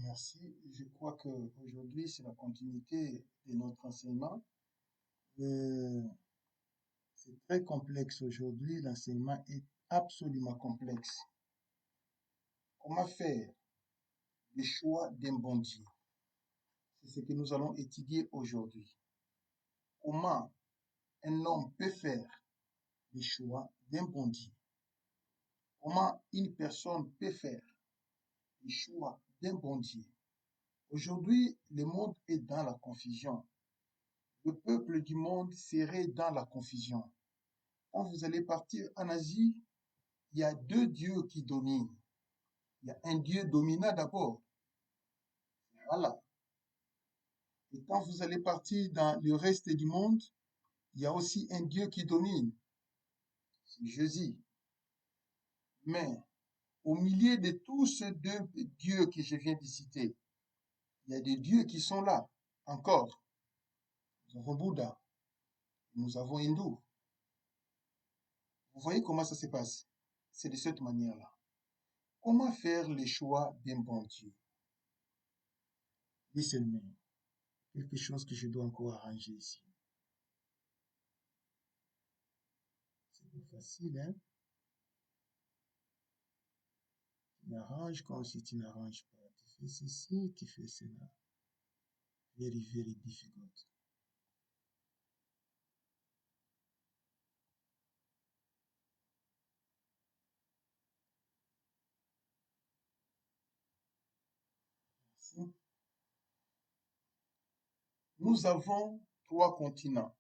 Merci. Je crois qu'aujourd'hui, c'est la continuité de notre enseignement. Euh, c'est très complexe aujourd'hui. L'enseignement est absolument complexe. Comment faire le choix d'un bon Dieu? C'est ce que nous allons étudier aujourd'hui. Comment un homme peut faire le choix d'un bon Dieu? Comment une personne peut faire le choix d'un bon Dieu? Aujourd'hui, le monde est dans la confusion. Le peuple du monde serait dans la confusion. Quand vous allez partir en Asie, il y a deux dieux qui dominent. Il y a un dieu dominant d'abord. Voilà. Et quand vous allez partir dans le reste du monde, il y a aussi un dieu qui domine. C'est Jésus. Mais au milieu de tous ces deux dieux que je viens de citer, il y a des dieux qui sont là encore. Nous avons Bouddha, nous avons Hindou. Vous voyez comment ça se passe? C'est de cette manière-là. Comment faire le choix d'un bon Dieu? Listen, quelque chose que je dois encore arranger ici. C'est pas facile, hein? Tu n'arranges comme si tu n'arranges pas. Tu fais ceci, tu fais cela. Very, very difficult. Merci. Nous avons trois continents.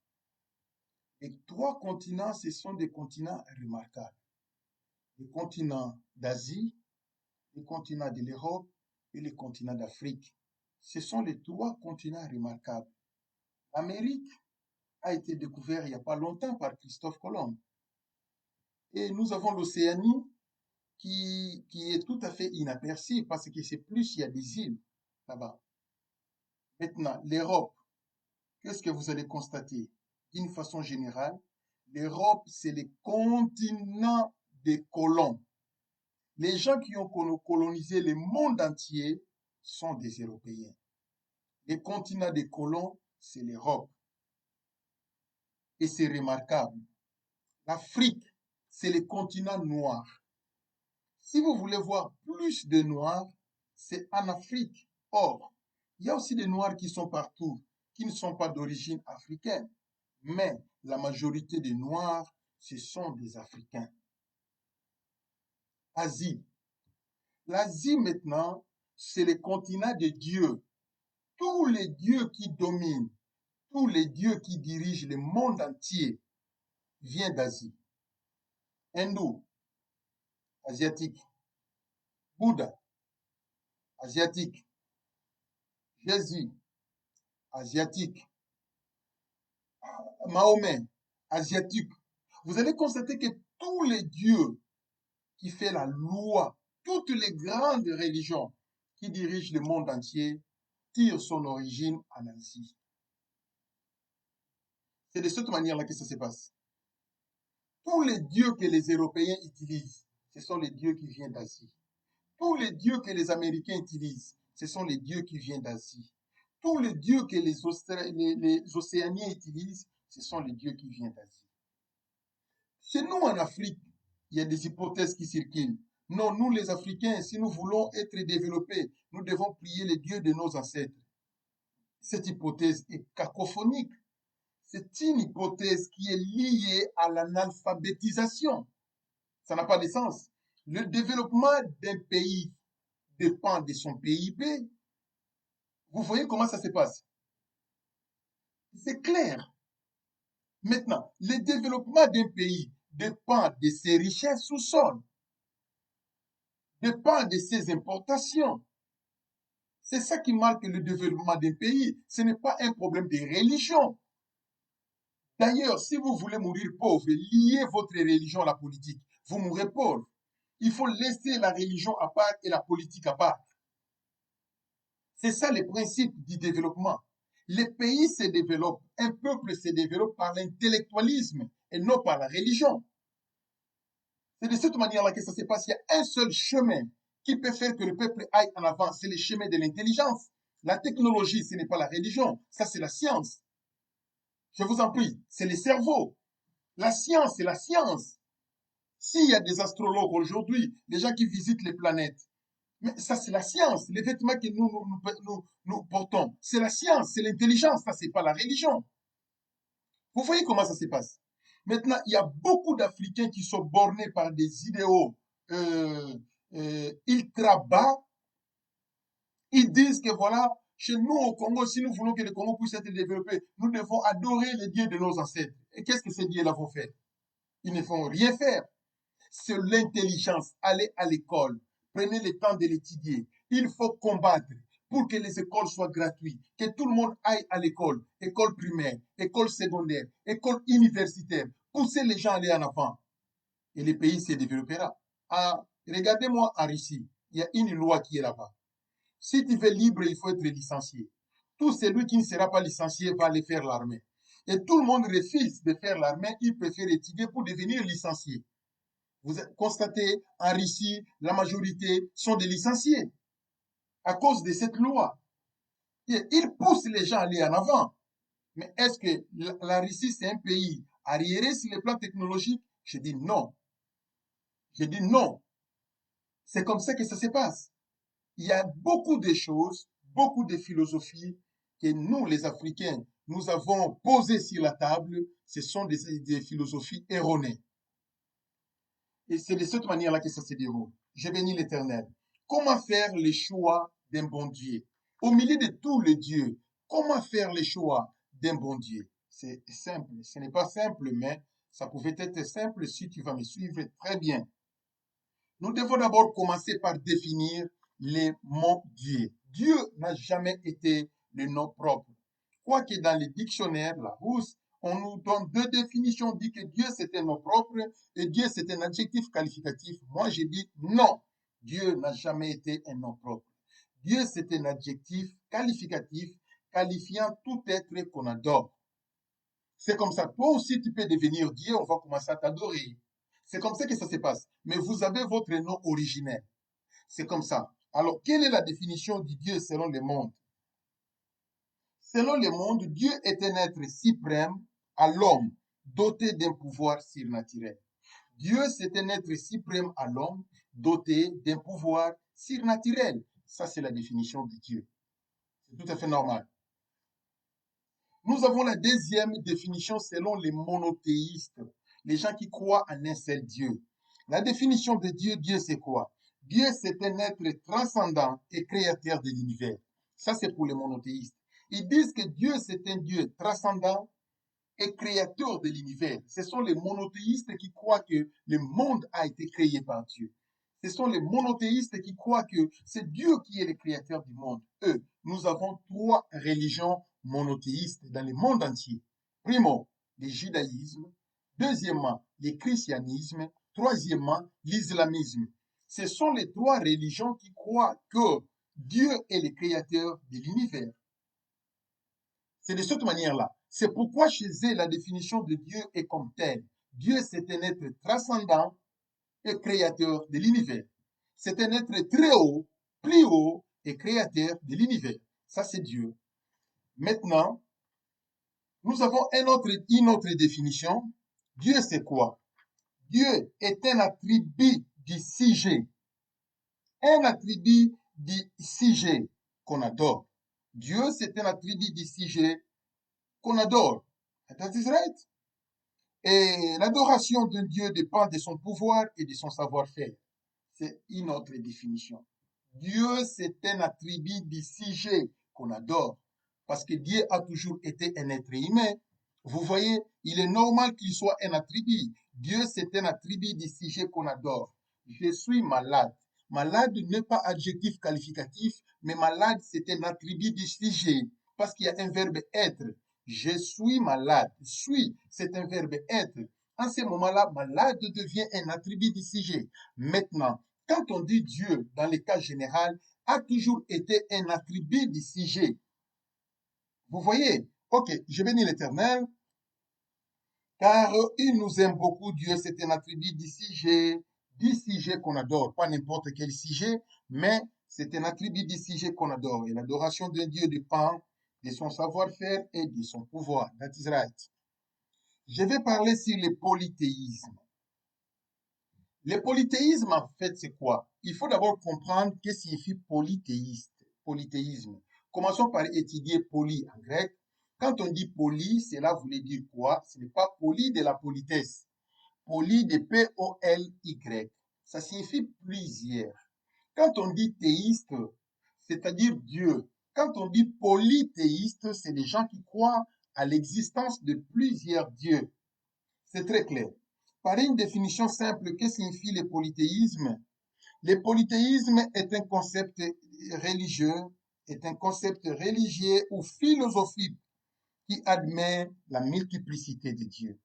Les trois continents, ce sont des continents remarquables. Le continent d'Asie, le continent de l'Europe et le continent d'Afrique. Ce sont les trois continents remarquables. L'Amérique a été découverte il n'y a pas longtemps par Christophe Colomb. Et nous avons l'Océanie qui est tout à fait inaperçue parce que c'est plus, il y a des îles là-bas. Maintenant, l'Europe, qu'est-ce que vous allez constater? D'une façon générale, l'Europe, c'est le continent des colons. Les gens qui ont colonisé le monde entier sont des Européens. Le continent des colons, c'est l'Europe. Et c'est remarquable. L'Afrique, c'est le continent noir. Si vous voulez voir plus de noirs, c'est en Afrique. Or, il y a aussi des noirs qui sont partout, qui ne sont pas d'origine africaine. Mais la majorité des noirs, ce sont des Africains. Asie. L'Asie maintenant, c'est le continent des dieux. Tous les dieux qui dominent, tous les dieux qui dirigent le monde entier viennent d'Asie. Hindou, asiatique. Bouddha, asiatique. Jésus, asiatique. Mahomet, asiatique. Vous allez constater que tous les dieux qui font la loi, toutes les grandes religions qui dirigent le monde entier tirent son origine en Asie. C'est de cette manière-là que ça se passe. Tous les dieux que les Européens utilisent, ce sont les dieux qui viennent d'Asie. Tous les dieux que les Américains utilisent, ce sont les dieux qui viennent d'Asie. Tous les dieux que les Océaniens utilisent, ce sont les dieux qui viennent d'Asie. Chez nous, en Afrique, il y a des hypothèses qui circulent. Non, nous les Africains, si nous voulons être développés, nous devons prier les dieux de nos ancêtres. Cette hypothèse est cacophonique. C'est une hypothèse qui est liée à l'analphabétisation. Ça n'a pas de sens. Le développement d'un pays dépend de son PIB. Vous voyez comment ça se passe? C'est clair. Maintenant, le développement d'un pays dépend de ses richesses sous-sol, dépend de ses importations. C'est ça qui marque le développement d'un pays. Ce n'est pas un problème de religion. D'ailleurs, si vous voulez mourir pauvre, liez votre religion à la politique. Vous mourrez pauvre. Il faut laisser la religion à part et la politique à part. C'est ça le principe du développement. Les pays se développent, un peuple se développe par l'intellectualisme et non par la religion. C'est de cette manière-là que ça se passe. Il y a un seul chemin qui peut faire que le peuple aille en avant, c'est le chemin de l'intelligence. La technologie, ce n'est pas la religion, ça c'est la science. Je vous en prie, c'est le cerveau. La science, c'est la science. S'il y a des astrologues aujourd'hui, des gens qui visitent les planètes, mais ça c'est la science. Les vêtements que nous portons, c'est la science, c'est l'intelligence, ça c'est pas la religion. Vous voyez comment ça se passe. Maintenant, il y a beaucoup d'Africains qui sont bornés par des idéaux ultra bas. Ils disent que voilà, chez nous au Congo, si nous voulons que le Congo puisse être développé, nous devons adorer les dieux de nos ancêtres. Et qu'est-ce que ces dieux-là vont faire? Ils ne font rien faire. C'est l'intelligence. Allez à l'école. Prenez le temps de l'étudier. Il faut combattre pour que les écoles soient gratuites, que tout le monde aille à l'école, école primaire, école secondaire, école universitaire, pousser les gens à aller en avant. Et le pays se développera. Ah, regardez-moi en Russie, il y a une loi qui est là-bas. Si tu veux libre, il faut être licencié. Tout celui qui ne sera pas licencié va aller faire l'armée. Et tout le monde refuse de faire l'armée, il préfère étudier pour devenir licencié. Vous constatez, en Russie, la majorité sont des licenciés à cause de cette loi. Et ils poussent les gens à aller en avant. Mais est-ce que la Russie, c'est un pays arriéré sur le plan technologique? Je dis non. Je dis non. C'est comme ça que ça se passe. Il y a beaucoup de choses, beaucoup de philosophies que nous, les Africains, nous avons posées sur la table. Ce sont des philosophies erronées. Et c'est de cette manière-là que ça se déroule. Je bénis l'Éternel. Comment faire le choix d'un bon Dieu? Au milieu de tous les dieux, comment faire le choix d'un bon Dieu? C'est simple. Ce n'est pas simple, mais ça pouvait être simple si tu vas me suivre très bien. Nous devons d'abord commencer par définir les mots Dieu. Dieu n'a jamais été le nom propre. Quoique dans les dictionnaires, la Larousse, on nous donne deux définitions, on dit que Dieu c'est un nom propre et Dieu c'est un adjectif qualificatif. Moi je dis non, Dieu n'a jamais été un nom propre. Dieu c'est un adjectif qualificatif qualifiant tout être qu'on adore. C'est comme ça, toi aussi tu peux devenir Dieu, on va commencer à t'adorer. C'est comme ça que ça se passe. Mais vous avez votre nom originel. C'est comme ça. Alors, quelle est la définition du Dieu selon le monde? Selon le monde, Dieu est un être suprême à l'homme, doté d'un pouvoir surnaturel. Dieu, c'est un être suprême à l'homme, doté d'un pouvoir surnaturel. Ça, c'est la définition de Dieu. C'est tout à fait normal. Nous avons la deuxième définition selon les monothéistes, les gens qui croient en un seul Dieu. La définition de Dieu, Dieu c'est quoi? Dieu c'est un être transcendant et créateur de l'univers. Ça c'est pour les monothéistes. Ils disent que Dieu c'est un Dieu transcendant et créateur de l'univers. Ce sont les monothéistes qui croient que le monde a été créé par Dieu. Ce sont les monothéistes qui croient que c'est Dieu qui est le créateur du monde. Eux, nous avons trois religions monothéistes dans le monde entier. Primo, le judaïsme. Deuxièmement, le christianisme. Troisièmement, l'islamisme. Ce sont les trois religions qui croient que Dieu est le créateur de l'univers. C'est de cette manière-là. C'est pourquoi chez eux, la définition de Dieu est comme telle. Dieu, c'est un être transcendant et créateur de l'univers. C'est un être très haut, plus haut et créateur de l'univers. Ça, c'est Dieu. Maintenant, nous avons une autre définition. Dieu, c'est quoi? Dieu est un attribut du sujet. Un attribut du sujet qu'on adore. Dieu, c'est un attribut du sujet qu'on adore. That is right. Et l'adoration d'un Dieu dépend de son pouvoir et de son savoir-faire. C'est une autre définition. Dieu, c'est un attribut du sujet qu'on adore. Parce que Dieu a toujours été un être humain. Vous voyez, il est normal qu'il soit un attribut. Dieu, c'est un attribut du sujet qu'on adore. Je suis malade. Malade n'est pas adjectif qualificatif, mais malade, c'est un attribut du sujet. Parce qu'il y a un verbe être. Je suis malade. Suis, c'est un verbe être. En ce moment-là, malade devient un attribut du sujet. Maintenant, quand on dit Dieu, dans le cas général, a toujours été un attribut du sujet. Vous voyez? Ok, je bénis l'Éternel, car il nous aime beaucoup. Dieu, c'est un attribut du sujet qu'on adore. Pas n'importe quel sujet, mais c'est un attribut du sujet qu'on adore. Et l'adoration d'un Dieu dépend de son savoir-faire et de son pouvoir. That is right. Je vais parler sur le polythéisme. Le polythéisme, en fait, c'est quoi? Il faut d'abord comprendre ce que signifie polythéisme. Commençons par étudier poly en grec. Quand on dit poly, cela voulait dire quoi? Ce n'est pas poly de la politesse. Poly de P-O-L-Y. Ça signifie plusieurs. Quand on dit théiste, c'est-à-dire Dieu. Quand on dit polythéiste, c'est des gens qui croient à l'existence de plusieurs dieux. C'est très clair. Par une définition simple, que signifie le polythéisme? Le polythéisme est un concept religieux ou philosophique qui admet la multiplicité de Dieu.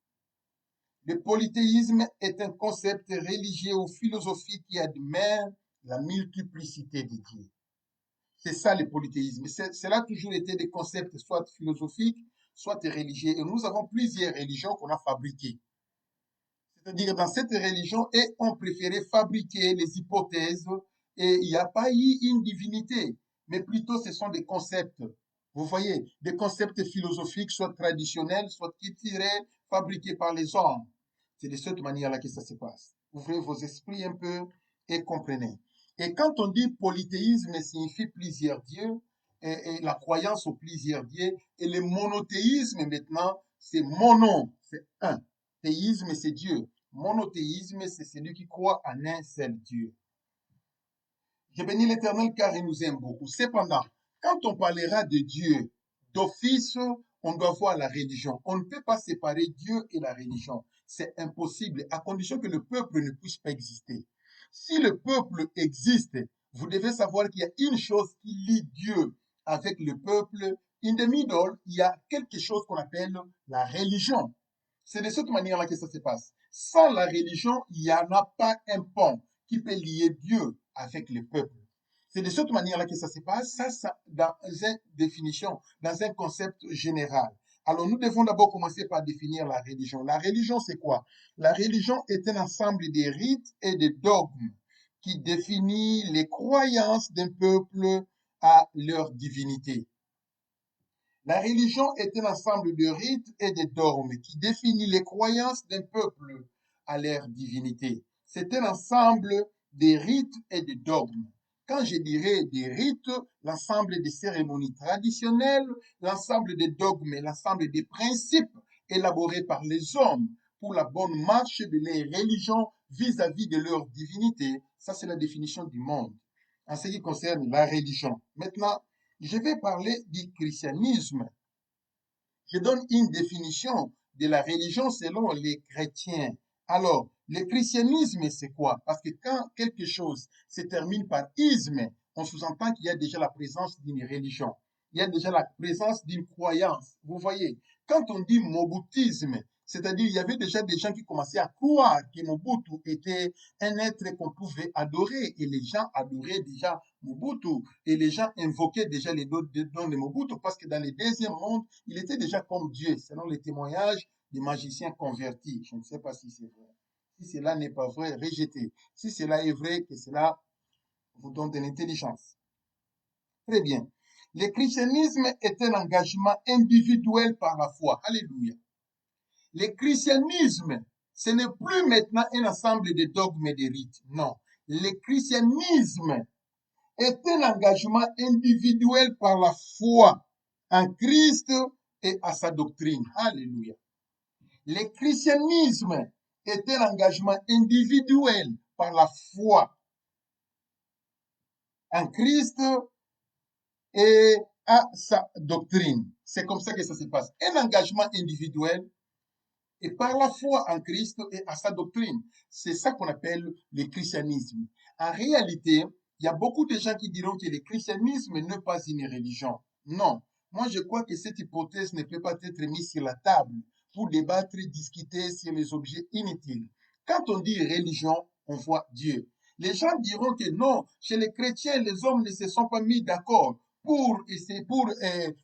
Le polythéisme est un concept religieux ou philosophique qui admet la multiplicité de Dieu. C'est ça le polythéisme. Cela a toujours été des concepts soit philosophiques, soit religieux. Et nous avons plusieurs religions qu'on a fabriquées. C'est-à-dire, dans cette religion, et on préférait fabriquer les hypothèses et il n'y a pas eu une divinité, mais plutôt ce sont des concepts. Vous voyez, des concepts philosophiques, soit traditionnels, soit culturels, fabriqués par les hommes. C'est de cette manière-là que ça se passe. Ouvrez vos esprits un peu et comprenez. Et quand on dit polythéisme, signifie plusieurs dieux, et la croyance aux plusieurs dieux, et le monothéisme maintenant, c'est mono, c'est un. Théisme, c'est Dieu. Monothéisme, c'est celui qui croit en un seul Dieu. Je bénis l'Éternel car il nous aime beaucoup. Cependant, quand on parlera de Dieu, d'office, on doit voir la religion. On ne peut pas séparer Dieu et la religion. C'est impossible, à condition que le peuple ne puisse pas exister. Si le peuple existe, vous devez savoir qu'il y a une chose qui lie Dieu avec le peuple. In the middle, il y a quelque chose qu'on appelle la religion. C'est de cette manière-là que ça se passe. Sans la religion, il n'y en a pas un pont qui peut lier Dieu avec le peuple. C'est de cette manière-là que ça se passe, ça dans une définition, dans un concept général. Alors, nous devons d'abord commencer par définir la religion. La religion, c'est quoi? La religion est un ensemble de rites et de dogmes qui définit les croyances d'un peuple à leur divinité. La religion est un ensemble de rites et de dogmes qui définit les croyances d'un peuple à leur divinité. C'est un ensemble de rites et de dogmes. Quand je dirais des rites, l'ensemble des cérémonies traditionnelles, l'ensemble des dogmes, l'ensemble des principes élaborés par les hommes pour la bonne marche de leur religion vis-à-vis de leur divinité. Ça, c'est la définition du monde en ce qui concerne la religion. Maintenant, je vais parler du christianisme. Je donne une définition de la religion selon les chrétiens. Alors, le christianisme, c'est quoi? Parce que quand quelque chose se termine par isme, on sous-entend qu'il y a déjà la présence d'une religion. Il y a déjà la présence d'une croyance. Vous voyez, quand on dit moboutisme, c'est-à-dire il y avait déjà des gens qui commençaient à croire que Mobutu était un être qu'on pouvait adorer et les gens adoraient déjà Mobutu et les gens invoquaient déjà les dons de Mobutu parce que dans le deuxième monde, il était déjà comme Dieu, selon les témoignages des magiciens convertis. Je ne sais pas si c'est vrai. Si cela n'est pas vrai, rejetez. Si cela est vrai, que cela vous donne de l'intelligence. Très bien. Le christianisme est un engagement individuel par la foi. Alléluia. Le christianisme, ce n'est plus maintenant un ensemble de dogmes et de rites. Non. Le christianisme est un engagement individuel par la foi en Christ et à sa doctrine. Alléluia. Le christianisme est un engagement individuel par la foi en Christ et à sa doctrine. C'est comme ça que ça se passe. Un engagement individuel et par la foi en Christ et à sa doctrine. C'est ça qu'on appelle le christianisme. En réalité, il y a beaucoup de gens qui diront que le christianisme n'est pas une religion. Non. Moi, je crois que cette hypothèse ne peut pas être mise sur la table pour débattre et discuter sur les objets inutiles. Quand on dit religion, on voit Dieu. Les gens diront que non, chez les chrétiens, les hommes ne se sont pas mis d'accord pour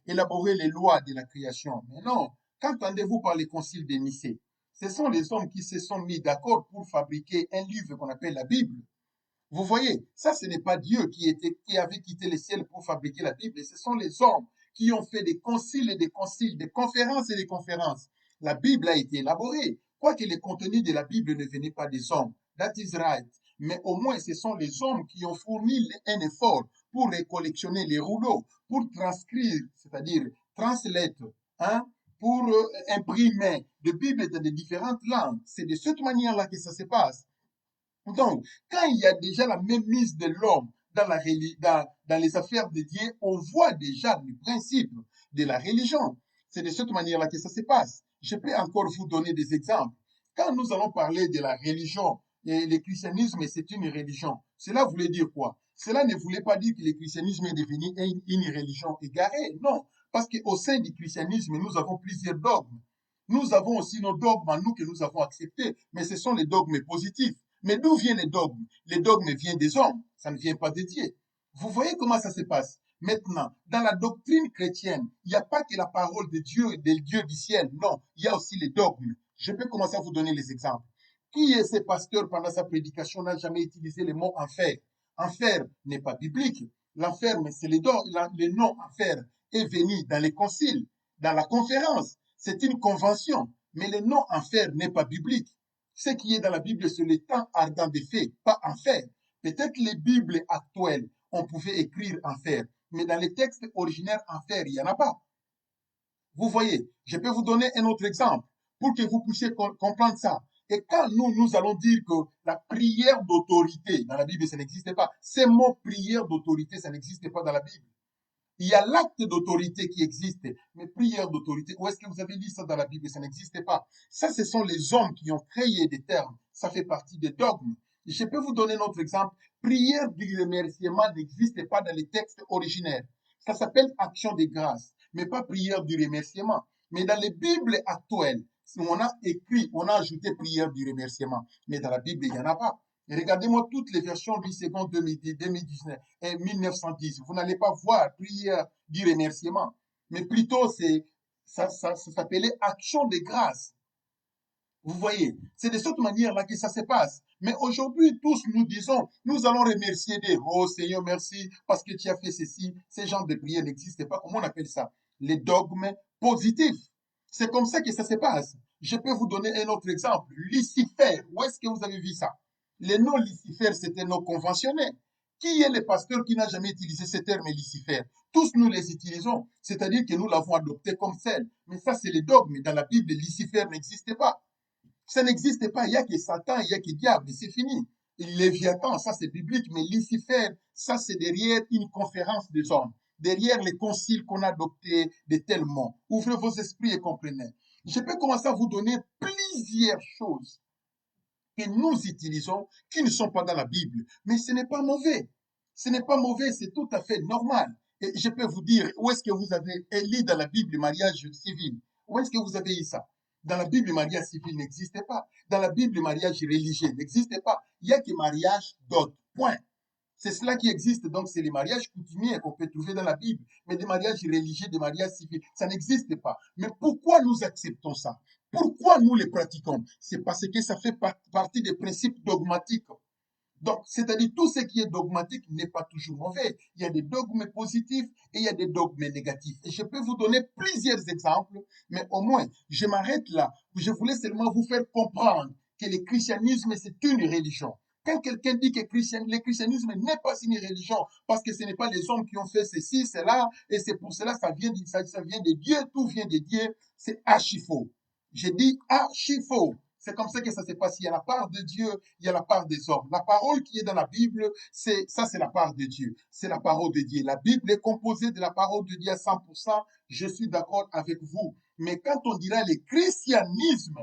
élaborer les lois de la création. Mais non, qu'entendez-vous par les conciles de Nicée? Ce sont les hommes qui se sont mis d'accord pour fabriquer un livre qu'on appelle la Bible. Vous voyez, ça, ce n'est pas Dieu qui avait quitté le ciel pour fabriquer la Bible, et ce sont les hommes qui ont fait des conciles et des conciles, des conférences et des conférences. La Bible a été élaborée, quoique les contenus de la Bible ne venaient pas des hommes. That is right. Mais au moins, ce sont les hommes qui ont fourni un effort pour récollectionner les rouleaux, pour transcrire, c'est-à-dire translate, hein, pour imprimer des Bibles dans des différentes langues. C'est de cette manière-là que ça se passe. Donc, quand il y a déjà la mémise de l'homme dans les affaires de Dieu, on voit déjà le principe de la religion. C'est de cette manière-là que ça se passe. Je peux encore vous donner des exemples. Quand nous allons parler de la religion, et le christianisme, c'est une religion. Cela voulait dire quoi? Cela ne voulait pas dire que le christianisme est devenu une religion égarée. Non, parce qu'au sein du christianisme, nous avons plusieurs dogmes. Nous avons aussi nos dogmes à nous que nous avons acceptés, mais ce sont les dogmes positifs. Mais d'où viennent les dogmes? Les dogmes viennent des hommes, ça ne vient pas de Dieu. Vous voyez comment ça se passe? Maintenant, dans la doctrine chrétienne, il n'y a pas que la parole de Dieu et des dieux du ciel, non, il y a aussi les dogmes. Je peux commencer à vous donner les exemples. Qui est ce pasteur pendant sa prédication n'a jamais utilisé le mot enfer? Enfer n'est pas biblique. L'enfer, mais c'est le nom enfer est venu dans les conciles, dans la conférence. C'est une convention, mais le nom enfer n'est pas biblique. Ce qui est dans la Bible, c'est le temps ardent des faits, pas enfer. Peut-être les Bibles actuelles, on pouvait écrire enfer, mais dans les textes originaires, enfer, il n'y en a pas. Vous voyez, je peux vous donner un autre exemple pour que vous puissiez comprendre ça. Et quand nous allons dire que la prière d'autorité, dans la Bible, ça n'existe pas. Ces mots prière d'autorité, ça n'existe pas dans la Bible. Il y a l'acte d'autorité qui existe, mais prière d'autorité, où est-ce que vous avez dit ça dans la Bible? Ça n'existe pas. Ça, ce sont les hommes qui ont créé des termes. Ça fait partie des dogmes. Je peux vous donner un autre exemple. Prière du remerciement n'existe pas dans les textes originaires. Ça s'appelle action de grâce, mais pas prière du remerciement. Mais dans les Bibles actuelles, on a écrit, on a ajouté prière du remerciement. Mais dans la Bible, il n'y en a pas. Regardez-moi toutes les versions du second 2019 et 1910. Vous n'allez pas voir prière du remerciement, mais plutôt ça s'appelait action de grâce. Vous voyez, c'est de cette manière-là que ça se passe. Mais aujourd'hui, tous nous disons, nous allons remercier Dieu. Oh Seigneur, merci parce que tu as fait ceci. Ces genres de prières n'existent pas. Comment on appelle ça? Les dogmes positifs. C'est comme ça que ça se passe. Je peux vous donner un autre exemple. Lucifer. Où est-ce que vous avez vu ça? Les noms Lucifer, c'était nos conventionnels. Qui est le pasteur qui n'a jamais utilisé ce terme Lucifer? Tous nous les utilisons, c'est-à-dire que nous l'avons adopté comme tel. Mais ça, c'est les dogmes. Dans la Bible, Lucifer n'existe pas. Ça n'existe pas. Il n'y a que Satan, il n'y a que diable, c'est fini. Léviathan, ça c'est biblique, mais Lucifer, ça c'est derrière une conférence des hommes, derrière les conciles qu'on a adoptés de tels mots. Ouvrez vos esprits et comprenez. Je peux commencer à vous donner plusieurs choses que nous utilisons qui ne sont pas dans la Bible, mais ce n'est pas mauvais. Ce n'est pas mauvais, c'est tout à fait normal. Et je peux vous dire, où est-ce que vous avez lu dans la Bible le mariage civil? Où est-ce que vous avez eu ça? Dans la Bible, le mariage civil n'existait pas. Dans la Bible, le mariage religieux n'existait pas. Il n'y a que mariage dot. Point. C'est cela qui existe. Donc, c'est les mariages coutumiers qu'on peut trouver dans la Bible. Mais des mariages religieux, des mariages civils, ça n'existe pas. Mais pourquoi nous acceptons ça? Pourquoi nous les pratiquons? C'est parce que ça fait partie des principes dogmatiques. Donc, c'est-à-dire tout ce qui est dogmatique n'est pas toujours mauvais. Il y a des dogmes positifs et il y a des dogmes négatifs. Et je peux vous donner plusieurs exemples, mais au moins, je m'arrête là. Je voulais seulement vous faire comprendre que le christianisme, c'est une religion. Quand quelqu'un dit que le christianisme n'est pas une religion, parce que ce n'est pas les hommes qui ont fait ceci, cela, et c'est pour cela ça vient de Dieu, tout vient de Dieu, c'est archi faux. J'ai dit archi faux. C'est comme ça que ça se passe. Il y a la part de Dieu, il y a la part des hommes. La parole qui est dans la Bible, c'est la part de Dieu. C'est la parole de Dieu. La Bible est composée de la parole de Dieu à 100%. Je suis d'accord avec vous. Mais quand on dira le christianisme,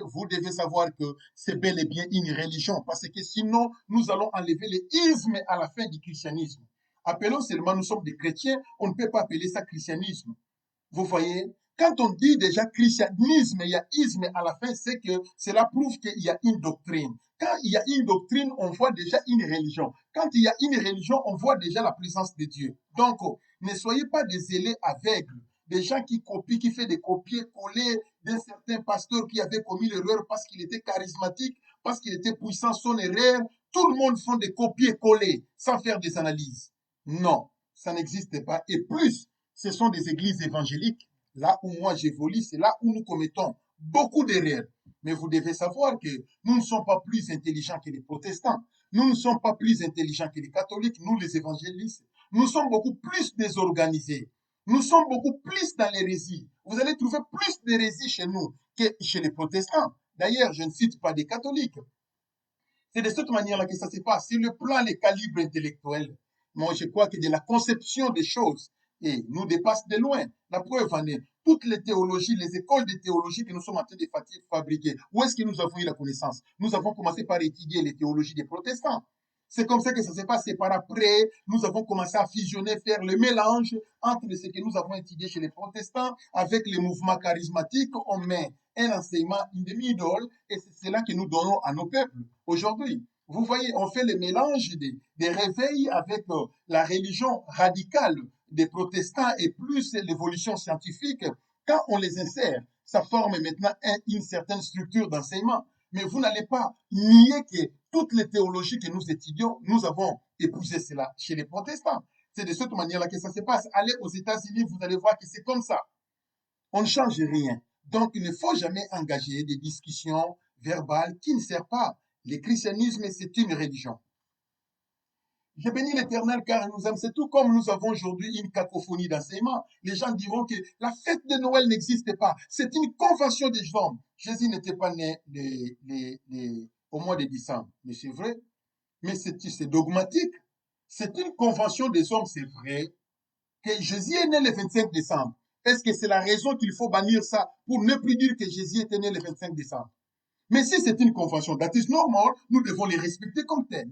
vous devez savoir que c'est bel et bien une religion. Parce que sinon, nous allons enlever le isme à la fin du christianisme. Appelons seulement, nous sommes des chrétiens, on ne peut pas appeler ça christianisme. Vous voyez, quand on dit déjà christianisme, il y a isme à la fin, c'est que cela prouve qu'il y a une doctrine. Quand il y a une doctrine, on voit déjà une religion. Quand il y a une religion, on voit déjà la présence de Dieu. Donc, ne soyez pas des zélés aveugles, des gens qui copient, qui font des copier-coller d'un certain pasteur qui avait commis l'erreur parce qu'il était charismatique, parce qu'il était puissant, son erreur tout le monde fait des copier-coller sans faire des analyses. Non, ça n'existe pas. Et plus, ce sont des églises évangéliques. Là où moi j'évolue, c'est là où nous commettons beaucoup d'erreurs. Mais vous devez savoir que nous ne sommes pas plus intelligents que les protestants. Nous ne sommes pas plus intelligents que les catholiques, nous les évangélistes. Nous sommes beaucoup plus désorganisés. Nous sommes beaucoup plus dans l'hérésie. Vous allez trouver plus d'hérésie chez nous que chez les protestants. D'ailleurs, je ne cite pas des catholiques. C'est de cette manière-là que ça se passe. Sur le plan, les calibres intellectuels, moi, je crois que de la conception des choses, et nous dépasse de loin. La preuve en est, toutes les théologies, les écoles de théologie que nous sommes en train de fabriquer, où est-ce que nous avons eu la connaissance? Nous avons commencé par étudier les théologies des protestants. C'est comme ça que ça s'est passé. Par après, nous avons commencé à fusionner, faire le mélange entre ce que nous avons étudié chez les protestants avec les mouvements charismatiques. On met un enseignement, une demi-idole, et c'est cela que nous donnons à nos peuples aujourd'hui. Vous voyez, on fait le mélange des réveils avec la religion radicale des protestants et plus l'évolution scientifique. Quand on les insère, ça forme maintenant une certaine structure d'enseignement. Mais vous n'allez pas nier que toutes les théologies que nous étudions, nous avons épousé cela chez les protestants. C'est de cette manière-là que ça se passe. Allez aux États-Unis, vous allez voir que c'est comme ça. On ne change rien. Donc, il ne faut jamais engager des discussions verbales qui ne servent pas. Le christianisme, c'est une religion. Je bénis l'Éternel car il nous aime. C'est tout comme nous avons aujourd'hui une cacophonie d'enseignement. Les gens diront que la fête de Noël n'existe pas. C'est une convention des hommes. Jésus n'était pas né au mois de décembre. Mais c'est vrai. Mais c'est dogmatique. C'est une convention des hommes, c'est vrai. Que Jésus est né le 25 décembre. Est-ce que c'est la raison qu'il faut bannir ça pour ne plus dire que Jésus était né le 25 décembre? Mais si c'est une convention that is normal, nous devons les respecter comme telles.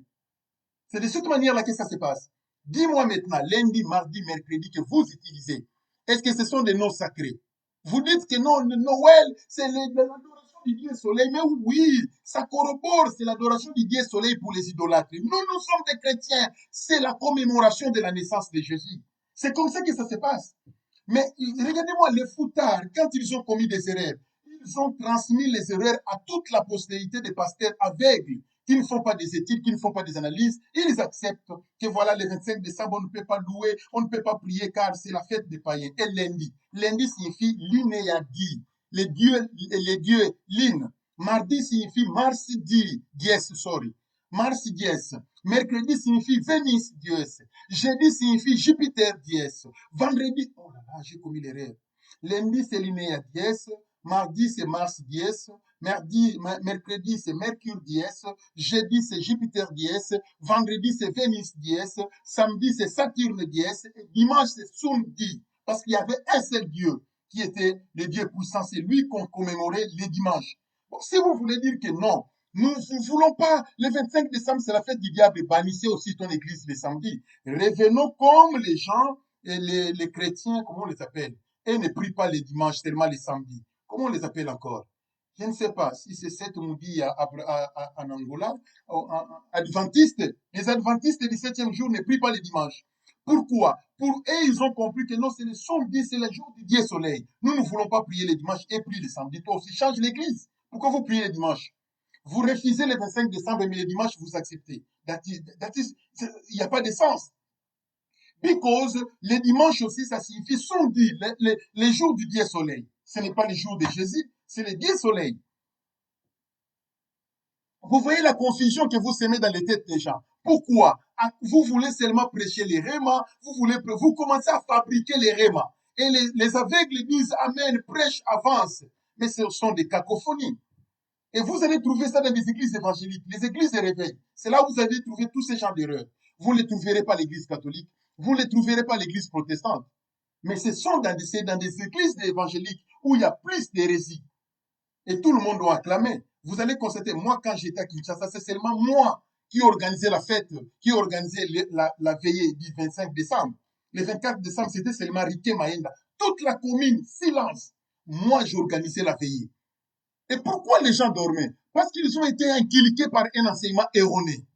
C'est de cette manière-là que ça se passe. Dis-moi maintenant, lundi, mardi, mercredi que vous utilisez, est-ce que ce sont des noms sacrés? Vous dites que non, Noël, c'est l'adoration du Dieu soleil. Mais oui, ça corrobore, c'est l'adoration du Dieu soleil pour les idolâtres. Nous sommes des chrétiens. C'est la commémoration de la naissance de Jésus. C'est comme ça que ça se passe. Mais regardez-moi les foutards, quand ils ont commis des erreurs, ils ont transmis les erreurs à toute la postérité des pasteurs aveugles qui ne font pas des études, qui ne font pas des analyses. Ils acceptent que voilà, le 25 décembre, on ne peut pas louer, on ne peut pas prier car c'est la fête des païens. Et lundi, lundi signifie linéadi, les dieux lin. Mardi signifie Mars dies, sorry. Mars dies. Mercredi signifie Vénus dies. Jeudi signifie Jupiter dies. Vendredi, oh là là, j'ai commis l'erreur. Lundi, c'est Linéa dies. Mardi, c'est Mars dies. Mercredi, c'est Mercure dies. Jeudi, c'est Jupiter dies. Vendredi, c'est Vénus dies. Samedi, c'est Saturne dies. Et dimanche, c'est Sun di. Parce qu'il y avait un seul Dieu qui était le Dieu puissant. C'est lui qu'on commémorait les dimanches. Bon, si vous voulez dire que non, nous ne voulons pas, le 25 décembre, c'est la fête du diable, bannissez aussi ton église le samedi. Revenons comme les gens, et les chrétiens, comment on les appelle? Et ne prient pas les dimanches, seulement les samedis. Comment on les appelle encore? Je ne sais pas si c'est cette moudi en Angola, adventistes. Les adventistes du 7e jour ne prient pas les dimanches. Pourquoi? Pour eux, ils ont compris que non, c'est le samedi, c'est le jour du Dieu soleil. Nous ne voulons pas prier les dimanches et prier les samedis. Toi aussi, change l'église. Pourquoi vous priez les dimanches? Vous refusez le 25 décembre, mais les dimanches, vous acceptez. Il n'y a pas de sens. Because les dimanches aussi, ça signifie samedi, les jours du Dieu soleil. Ce n'est pas les jours de Jésus, c'est le Dieu soleil. Vous voyez la confusion que vous semez dans les têtes des gens. Pourquoi? Vous voulez seulement prêcher les rémas, vous commencez à fabriquer les rémas. Et les aveugles disent Amen, prêche, avance. Mais ce sont des cacophonies. Et vous allez trouver ça dans les églises évangéliques, les églises de réveil. C'est là où vous allez trouver tous ces genres d'erreurs. Vous ne les trouverez pas à l'église catholique, vous ne les trouverez pas à l'église protestante. Mais ce sont dans des églises évangéliques où il y a plus d'hérésie. Et tout le monde doit acclamer. Vous allez constater, moi, quand j'étais à Kinshasa, c'est seulement moi qui organisais la fête, qui organisais la veillée du 25 décembre. Le 24 décembre, c'était seulement Riké Maïnda. Toute la commune, silence. Moi, j'organisais la veillée. Et pourquoi les gens dormaient? Parce qu'ils ont été inculqués par un enseignement erroné.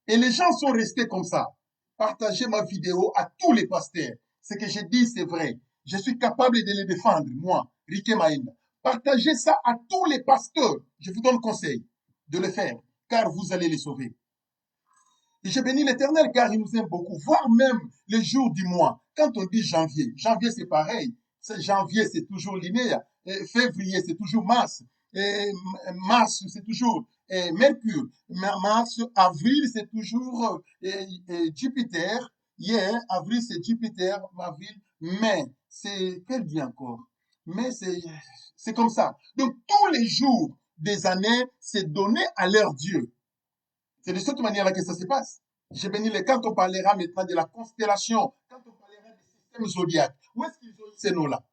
Et les gens sont restés comme ça. Partagez ma vidéo à tous les pasteurs. Ce que je dis, c'est vrai. Je suis capable de les défendre, moi, Riké Maïnda. Partagez ça à tous les pasteurs. Je vous donne conseil de le faire, car vous allez les sauver. Et je bénis l'Éternel car il nous aime beaucoup, voire même les jours du mois. Quand on dit janvier, janvier c'est pareil. Janvier c'est toujours linéaire. Et février c'est toujours mars. Et mars c'est toujours Mercure. Mars, avril c'est toujours Jupiter. Hier, avril c'est Jupiter, avril, mai c'est quel dit encore? Mais c'est comme ça. Donc tous les jours des années, c'est donné à leur Dieu. C'est de cette manière-là que ça se passe. J'ai béni les. Quand on parlera maintenant de la constellation, quand on parlera du système zodiaque, où est-ce qu'ils ont eu ces noms-là?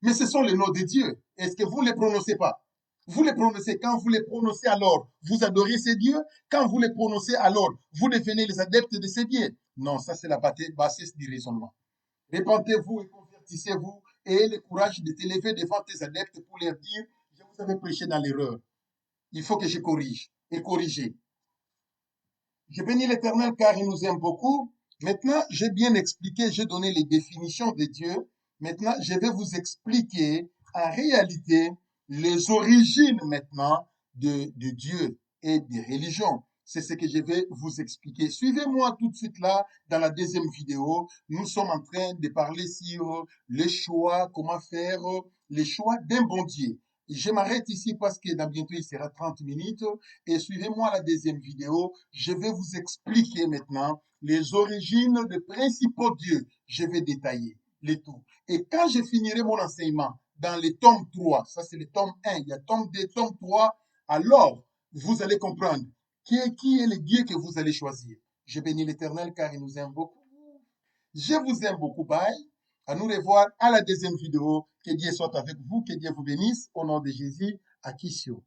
Mais ce sont les noms de Dieu. Est-ce que vous ne les prononcez pas? Vous les prononcez. Quand vous les prononcez alors, vous adorez ces dieux. Quand vous les prononcez alors, vous devenez les adeptes de ces dieux. Non, ça c'est la bassesse du raisonnement. Répentez-vous et convertissez-vous et ayez le courage de t'élever devant tes adeptes pour leur dire, je vous avais prêché dans l'erreur. Il faut que je corrige et corriger. Je bénis l'Éternel car il nous aime beaucoup. Maintenant, j'ai bien expliqué, j'ai donné les définitions de Dieu. Maintenant, je vais vous expliquer en réalité les origines maintenant de Dieu et des religions. C'est ce que je vais vous expliquer. Suivez-moi tout de suite là dans la deuxième vidéo. Nous sommes en train de parler sur les choix, comment faire les choix d'un bon Dieu. Je m'arrête ici parce que dans bientôt il sera 30 minutes et suivez-moi la deuxième vidéo. Je vais vous expliquer maintenant les origines des principaux dieux. Je vais détailler les tout. Et quand je finirai mon enseignement dans le tome 3, ça c'est le tome 1, il y a tome 2, tome 3, alors vous allez comprendre qui est le Dieu que vous allez choisir. Je bénis l'Éternel car il nous aime beaucoup. Je vous aime beaucoup. Bye. À nous revoir à la deuxième vidéo. Que Dieu soit avec vous, que Dieu vous bénisse. Au nom de Jésus, à Kissio.